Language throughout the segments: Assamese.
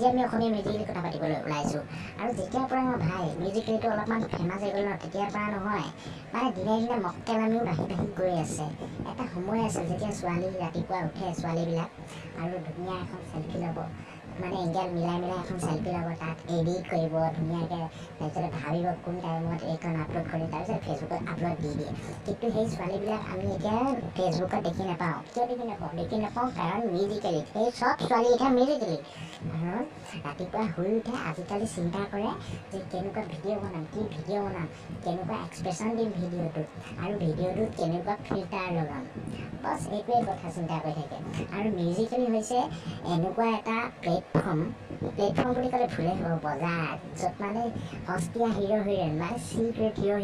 আজি আমি অসমীয়া মিউজিকেলি কথা পাতিবলৈ ওলাইছোঁ আৰু যেতিয়াৰ পৰা মই ভাই মিউজিকেলিটো অলপমান ফেমাছ হৈ গ'ল ন তেতিয়াৰ পৰা নহয় মানে দিনে দিনে মক্কেলামিও বাঢ়ি গৈ আছে। এটা সময় আছিল যেতিয়া ছোৱালী ৰাতিপুৱা উঠে ছোৱালীবিলাক আৰু ধুনীয়া এখন চেল্ফি ল'ব মানে এংগেল মিলাই এখন চেল্ফি ল'ব তাত এডিট কৰিব ধুনীয়াকৈ তাৰপিছতে ভাবিব কোন টাইমত এইখন আপলোড কৰি তাৰপিছত ফেচবুকত আপলোড দি দিয়ে। কিন্তু সেই ছোৱালীবিলাক আমি এতিয়া ফেচবুকত দেখি নাপাওঁ। কিয় দেখি নাপাওঁ কাৰণ মিউজিকেলি সেই চব ছোৱালী এতিয়া মিউজিকেলি কাৰণ ৰাতিপুৱা শুই উঠে আজিকালি চিন্তা কৰে যে কেনেকুৱা ভিডিঅ' বনাম কি ভিডিঅ' বনাম কেনেকুৱা এক্সপ্ৰেশ্যন দিম ভিডিঅ'টোত আৰু ভিডিঅ'টোত কেনেকুৱা ফিল্টাৰ লগাম বছ এইটোৱে কথা চিন্তা কৰি থাকে। আৰু মিউজিকেলি হৈছে এনেকুৱা এটা প্লেটফৰ্ম বুলি ক'লে ভুলে হ'ব বজাৰ য'ত মানে সস্তীয়া হিৰ' হিৰইন মানে চিক্ৰেট হিৰ'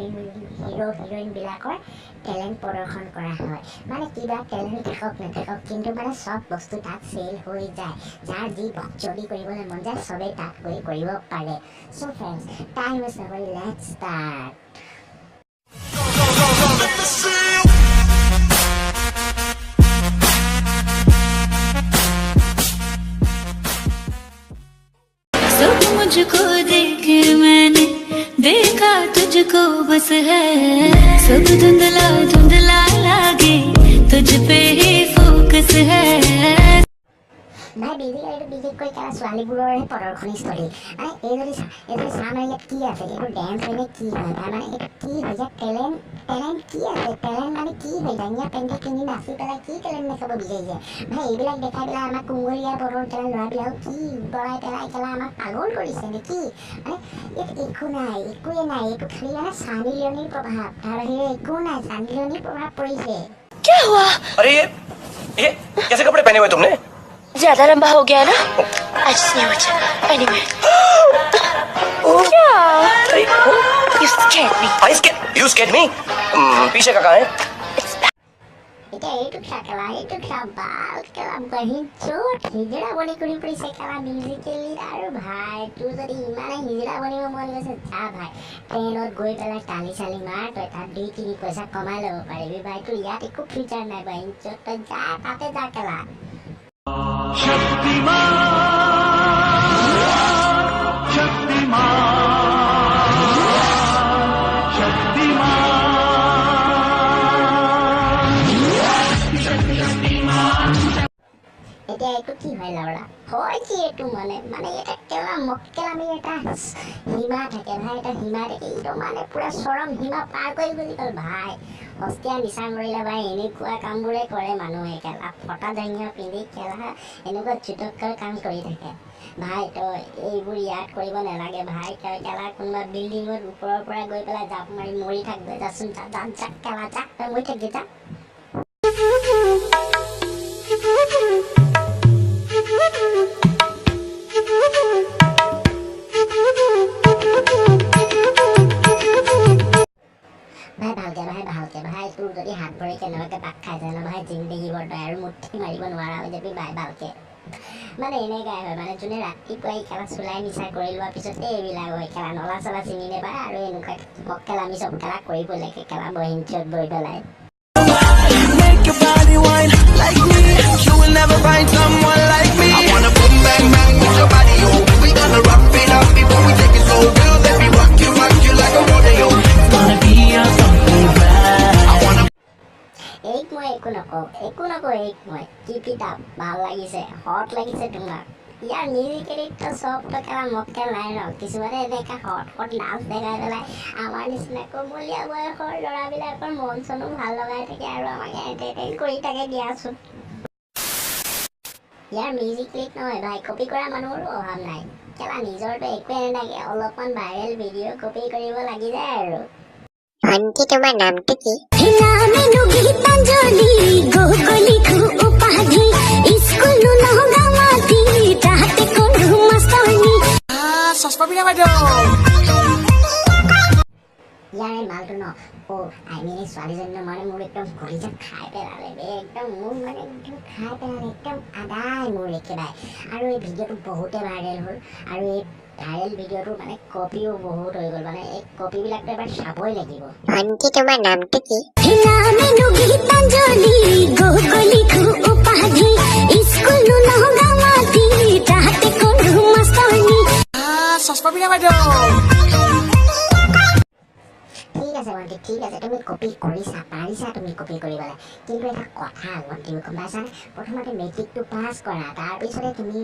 হিৰইনবিলাকৰ টেলেণ্ট প্ৰদৰ্শন কৰা হয়। মানে কিবা টেলেণ্ট থাকক নাথাকক কিন্তু মানে চব বস্তু তাত চেল হৈ যায়। যাৰ যি বকচদি কৰিবলৈ মন যায় চবেই তাত গৈ কৰিব পাৰে। So' friends time is now let's start. मुझको देख मैंने देखा तुझको बस है सब धुंधला धुंधला लागे तुझ पे ही फोकस है। ভাই বিশেষকৈ তাৰ ছোৱালীবোৰৰহে প্ৰদৰ্শনীস্থলী মানে এই যদি চাহ মাৰিলে কি আছে এইটো ডেন্স হয়নে কি হয় তাৰ মানে এইটো কি হৈ যায় টেলেণ্ট কি আছে টেলেণ্ট মানে কি হৈ যায় ধুনীয়া পেণ্টটো কিনি নাচি পেলাই কি টেলেণ্ট দেখাব বিচাৰিছে ভাই এইবিলাক দেখাই পেলাই আমাক কুমলীয়া বতৰ পেলাই ল'ৰাবিলাকক কি বৰাই পেলাই আমাক পাগল কৰিছে নেকি মানে ইয়াত একোৱে নাই এইটো খালি মানে চানি লিয়নিৰ প্ৰভাৱ তাৰ বাহিৰে একো নাই চানি লিয়নিৰ প্ৰভাৱ পৰিছে। क्या हुआ? अरे ये कैसे कपड़े पहने हुए तुमने? ज्यादा लंबा हो गया ना आज नहीं बचा एनीवे क्या you scared me You scared me? पीछे का कहाँ है? এতিয়া এইটো খেলা বাল খেলা বহি চোট হিজৰা বনি কৰি পৰিছে খেলা মিউজিকেলি আৰু ভাই তোৰ যদি ইমানে হিজৰা বনিব মন গৈছে যা ভাই ট্ৰেইনত গৈ পেলাই টালি চালি মাৰ তই তাত 2-3 পইচা কমাই ল'ব পাৰিবি ভাই তোৰ ইয়াত একো ফিউচাৰ নাই ভাই তই যা তাতে যা খেলা। এতিয়া এইটো কি হয় লাউৰা হয় কি এইটো মানে এটা কেলা মক্কেলামি এটা সীমা থাকে ভাই এটা সীমা থাকে এইটো মানে পুৰা চৰম সীমা পাৰ কৰি বুলি ক'ল ভাই সস্তীয়া নিচা কৰিলে ভাই এনেকুৱা কামবোৰে কৰে মানুহে কেলা ফটা জাঙিয়া পিন্ধি কেলা এনেকুৱা চুটক্কৰ কাম কৰি থাকে ভাই তই এইবোৰ ইয়াত কৰিব নালাগে ভাই তই কেলা কোনোবা বিল্ডিঙৰ ওপৰৰ পৰা গৈ পেলাই জাপ মাৰি মৰি থাকবে যাচোন যাক কেলা যাক তই মৰি থাকি যা। ভালকে ভাই তোৰ যদি হাত ভৰি কেনেবাকৈ পাক খাই যায় ন ভাই জিন্দগীবৰ তই আৰু মুঠি মাৰিব নোৱাৰা হৈ যাবি ভাই ভালকে মানে এনেকাই হয় মানে যোনে ৰাতিপুৱাই খেলা চুলাই নিচা কৰি লোৱাৰ পিছতে এইবিলাক হয় খেলা নলা চলা চিনি নেপায় আৰু এনেকুৱা খেলা আমি চব খেলা কৰিব লাগে খেলা বহিঞ্চত বহি পেলাই। Make your body wine like me. You will never find someone like me. I wanna boom bang bang with your body, yo. We gonna rock it up before we take it slow. We'll let me rock you like a rodeo. It's gonna be a something bad. I wanna. एक মই keep it up ভাল লাগিছে হট লাগিছে তোমাক ইয়াৰ মিউজিকেলি তো সব তো খেলা মক্কেল নাই ন কিছুমানে এনেকা হট ডান্স দেখাই পেলাই আমাৰ নিচিনা কোমলীয়া বয়সৰ ল'ৰাবিলাকৰ মন চনো ভাল লগাই থাকে আৰু আমাক এণ্টাৰটেইন কৰি থাকে দিয়াচোন। ইয়াৰ মিউজিকেলিত নহয় ভাই কপি কৰা মানুহৰো অভাৱ নাই খেলা নিজৰটো একোৱে নাথাকে অলপমান ভাইৰেল ভিডিঅ' কপি কৰিব লাগি যায় আৰু। ভণ্টি তোমাৰ নামটো কি? ইয়াৰে মালটো ন ছোৱালীজনী মানে মোৰ একদম ঘূৰিজাত খাই পেলালে একদম মোৰ মানে একদম খাই পেলালে একদম আদায় মোৰ একেবাৰে আৰু এই ভিডিঅ'টো বহুতে ভাইৰেল হ'ল আৰু এই ভাইৰেল ভিডিঅ'টো মানে কপিও বহুত হৈ গ'ল মানে এই কপিবিলাকতো এবাৰ চাবই লাগিব। ভণ্টি তোমাৰ নামটো কি? স্কুল Saspapinia বাইদেউ ঠিক আছে ভণ্টি ঠিক আছে তুমি কপি কৰিছা পাৰিছা তুমি কপি কৰিবলৈ কিন্তু এটা কথা ভণ্টি গম পাইছানে প্ৰথমতে মেট্ৰিকটো পাছ কৰা তাৰপিছতে তুমি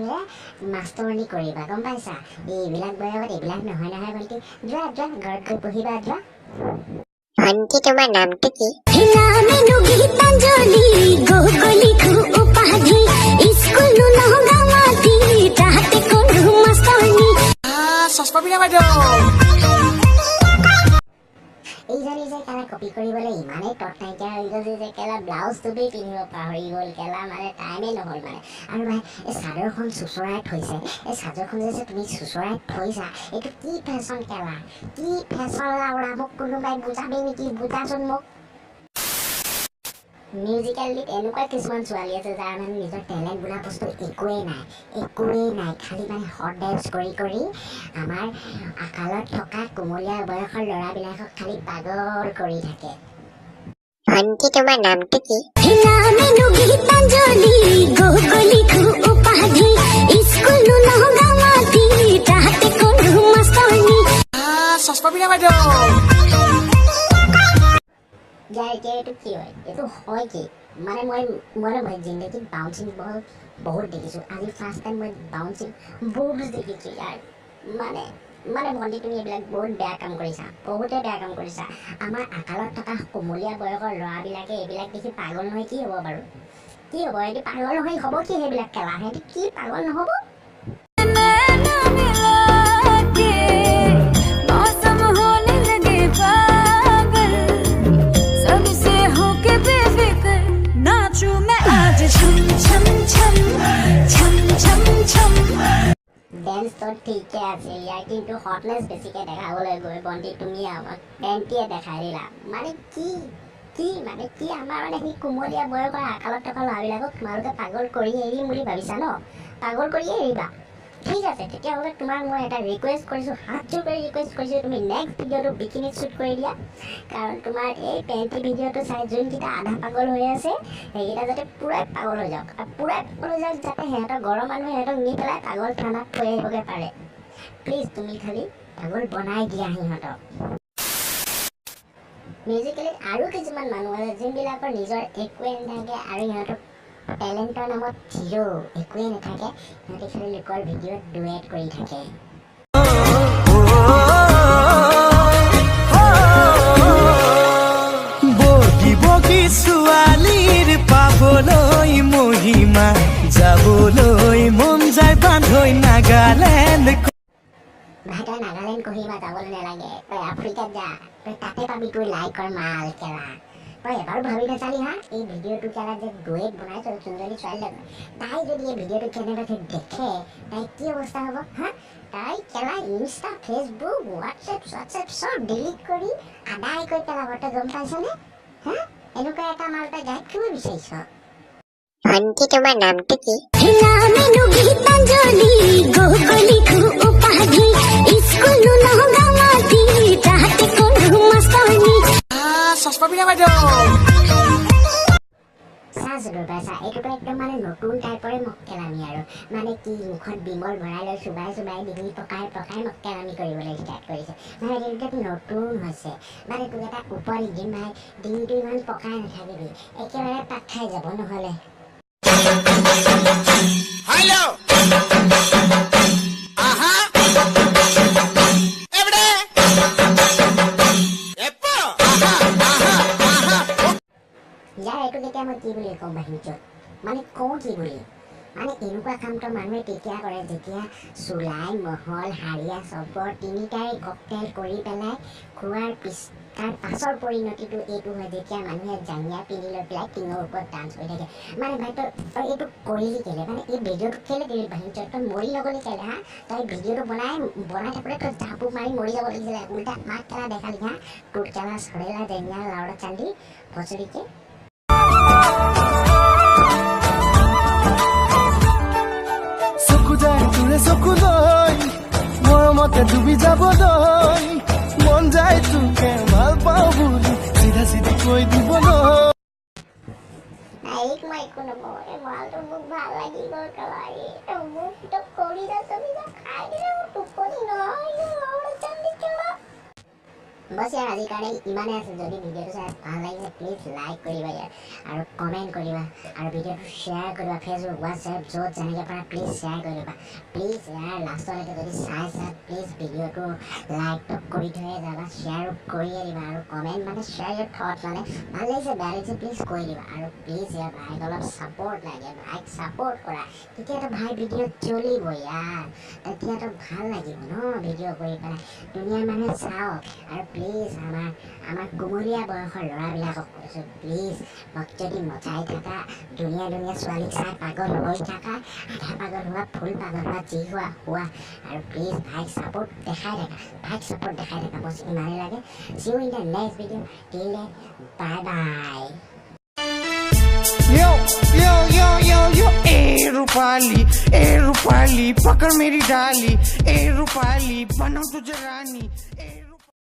মাষ্টৰণি কৰিবা গম পাইছা এইবিলাক বয়সত এইবিলাক নহয় নহয় ভণ্টি যোৱা যোৱা ঘৰত গৈ পঢ়িবা যোৱা ভণ্টি তোমাৰ নামটো কি নামেনো গীতাঞ্জলি গগলি খু উপাধি স্কুল নহগামাতি তাহাতে কৰো মাষ্টৰনি Saspapinia বাইদেউ এইজনী যে কেলা কপি কৰিবলৈ ইমানেই তত নাইকিয়া হৈ গ'ল যে কেলা ব্লাউজটোতেই পিন্ধিব পাহৰি গ'ল কেলা মানে টাইমেই নহ'ল মানে আৰু ভাই এই চাদৰখন চুচৰাই থৈছে এই চাদৰখন যে তুমি চুচৰাই থৈছা এইটো কি ফেশ্বন কেলা কি ফেশ্বন লাউৰা মোক কোনোবাই বুজাবি নেকি বুজাচোন মোক মিউজিকেলিত এনেকুৱা কিছুমান ছোৱালী আছে যাৰ মানে নিজৰ টেলেণ্ট বোলা বস্তু একোৱেই নাই খালি মানে হট ডেন্স কৰি কৰি আমাৰ আকালত থকা কোমলীয়া বয়সৰ ল'ৰাবিলাকক খালি পাগল কৰি থাকে ভণ্টি তোমাৰ নামটো কি নামেনো গীতাঞ্জলি গগলি খু উপাধি স্কুল নহগামাতি তাহাতে কৰো মাষ্টৰনি Saspapinia বাইদেউ যাৰ এতিয়া এইটো কি হয় এইটো হয় কি মানে মই জিন্দগীত বাউন্সিং বল বহুত দেখিছোঁ আজি ফাৰ্ষ্ট টাইম মই বাউন্সিং বুবছ দেখিছোঁ ইয়াৰ মানে ভণ্টি তুমি এইবিলাক বহুত বেয়া কাম কৰিছা বহুতে বেয়া কাম কৰিছা আমাৰ আকালত থকা কোমলীয়া বয়সৰ ল'ৰাবিলাকে এইবিলাক দেখি পাগল নহয় কি হ'ব বাৰু কি হ'ব এইটো পাগল নহয় হ'ব কি সেইবিলাক খেলা সিহঁতি কি পাগল নহ'ব नैना मिला के मौसम होने लगे पागल सबसे होके बेफिक्र नाचूं मैं आज छम छम छम छम छम छम ডেন্সটো ঠিকে আছে ইয়াৰ কিন্তু হটনেছ বেছিকৈ দেখাবলৈ গৈ ভণ্টি তুমি আমাক পেণ্টিয়ে দেখাই দিলা মানে কি আমাৰ মানে সেই কোমলীয়া বয়সৰ আকালত থকা ল'ৰাবিলাকক তোমালোকে পাগল কৰি এৰিম বুলি ভাবিছা ন পাগল কৰিয়ে এৰিবা ঠিক আছে তেতিয়াহ'লে তোমাক মই এটা ৰিকুৱেষ্ট কৰিছোঁ হাত জোৰ কৰি ৰিকুৱেষ্ট কৰিছোঁ তুমি নেক্সট ভিডিঅ'টো বিকিনিত শ্বুট কৰি দিয়া কাৰণ তোমাৰ এই পেণ্টি ভিডিঅ'টো চাই যোনকেইটা আধা পাগল হৈ আছে সেইকেইটা যাতে পূৰাই পাগল হৈ যাওক আৰু পূৰাই পাগল হৈ যাওক যাতে সিহঁতৰ ঘৰৰ মানুহে সিহঁতক নি পেলাই পাগল থানাত থৈ আহিবগৈ পাৰে প্লিজ তুমি খালি পাগল বনাই দিয়া সিহঁতক মিউজিকেলিত আৰু কিছুমান মানুহ আছে যোনবিলাকৰ নিজৰ একোৱে নাথাকে আৰু সিহঁতৰ টেলেণ্টৰ নামত জিৰ' একোৱেই নাথাকে সিহঁতে খালি লোকৰ ভিডিঅ'ত ডুৱেট কৰি থাকে বগী বগী ছোৱালীৰ পাবলৈ মহিমা যাবলৈ মন যায় বান্ধৈ নাগালেণ্ড ভাই তই নাগালেণ্ড কহিমা যাবলৈ নালাগে তই আফ্ৰিকাত যা তই তাতে পাবি তোৰ লাইকৰ মাল কেলা তই এবাৰ ভাবি নাচালি হা এই ভিডিঅ'টো কেলা যে ডুৱেট বনাইছ যোনজনী ছোৱালী লগত তাই যদি এই ভিডিঅ'টো কেনেবাকৈ দেখে তাই কি অৱস্থা হ'ব হা তাই কেলা ইনষ্টা ফেচবুক হোৱাটছএপ চব ডিলিট কৰি আদায় কৰি পেলাব তই গম পাইছনে হা এনেকুৱা এটা মাল তই গাইড কৰিব বিচাৰিছ ভণ্টি তোমাৰ নামটো কি নামেনো গীতাঞ্জলি গগলি খু উপাধি স্কুল নহগামাতি তাহাতে কৰো মাষ্টৰনি Saspapinia বাইদেউ চাচোন পাইছা এইটোতো একদম মানে নতুন টাইপৰে মক্কেলামি আৰু মানে কি মুখত বিমল ভৰাই লৈ চুবাই ডিঙি পকাই মক্কেলামি কৰিবলৈ ষ্টাৰ্ট কৰিছে মানে এইটো নতুন হৈছে মানে তোক এটা ওপৰত দিম ভাই ডিঙিটো ইমান পকাই নাথাকিবি একেবাৰে পাক খাই যাব নহ'লে Hello. Aha. Everyday. Epo. Aha. ইয়াৰ এইটো তেতিয়া মই কি বুলি কওঁ বাহিৰত মানে কওঁ কি বুলি মানে এনেকুৱা কামটো মানুহে তেতিয়া কৰে যেতিয়া চুলাই মহল হাৰিয়া চবৰ তিনিটাৰে ককটেইল কৰি পেলাই খোৱাৰ তাৰ পাছৰ পৰিণতিটো এইটো হয় যেতিয়া মানুহে জাঙিয়া পিন্ধি লৈ পেলাই টিঙৰ ওপৰত ডান্স কৰি থাকে মানে ভাই তই এইটো কৰিলি কেলে মানে এই ভিডিঅ'টো কেলে দিলি বাহিৰত তই মৰি নগ'লি কেলে হা তই ভিডিঅ'টো বনাই থাকোঁতে তই জাপু মাৰি মৰি যাব লাগিছিলে উল্টা মাক কেলা দেখালি হা তোৰ কেলা চৰেলা জেঙিয়া লাউৰা চান্দি ভচৰিকে চকু লৈ মৰমতে ডুবি যাবলৈ মন যায় তোকে ভাল পাওঁ বুলি চিধা চিধি কৈ দিবলৈ ভাইক মই একো নকওঁ এই মালটো মোক ভাল লাগি গ'ল কালি মোক তো কৰি তুমি খাই দিলে টোপনি নহয় बस यार আজি কাৰণে ইমানে আছে যদি ভিডিওটো চাই ভাল লাগিলে প্লিজ লাইক কৰিবা ইয়াৰ আৰু কমেন্ট কৰিবা আৰু ভিডিওটো শেয়াৰ কৰিবা ফেসবুক হোৱাটসঅ্যাপ য'ত যেনেকৈ পাৰা প্লিজ শেয়াৰ কৰিবা প্লিজ ইয়াৰ লাষ্টলৈকে যদি চাই প্লিজ ভিডিওটো লাইকটো কৰি থৈ যাবা শেয়াৰ কৰিয়ে দিবা আৰু কমেন্ট মানে শেয়াৰ ইউৰ থট মানে ভাল লাগিছে বেয়া লাগিছে প্লিজ কৈ দিবা আৰু প্লিজ ইয়াৰ ভাইক অলপ ছাপোৰ্ট লাগে ভাইক ছাপোৰ্ট কৰা তেতিয়াতো ভাই ভিডিও চলিব ইয়াৰ তেতিয়াতো ভাল লাগিব ন ভিডিও কৰি পেলাই দুনিয়াৰ মানুহে চাওক আৰু প্লিজ আমাৰ কুমলীয়া বয়সৰ ল'ৰাবিলাকক কৈছোঁ প্লিজ মোক যদি মজাই থাকা ধুনীয়া ছোৱালীক চাই পাগল হৈ থাকা আধা পাগল হোৱা ফুল পাগল হোৱা যি হোৱা আৰু প্লিজ ভাইক ছাপোৰ্ট দেখাই থাকা বছ ইমানেই লাগে see you in the next video till then bye bye यो यो यो यो यो ए रूपाली पकड़ मेरी डाली ए रूपाली बनाओ तुझे रानी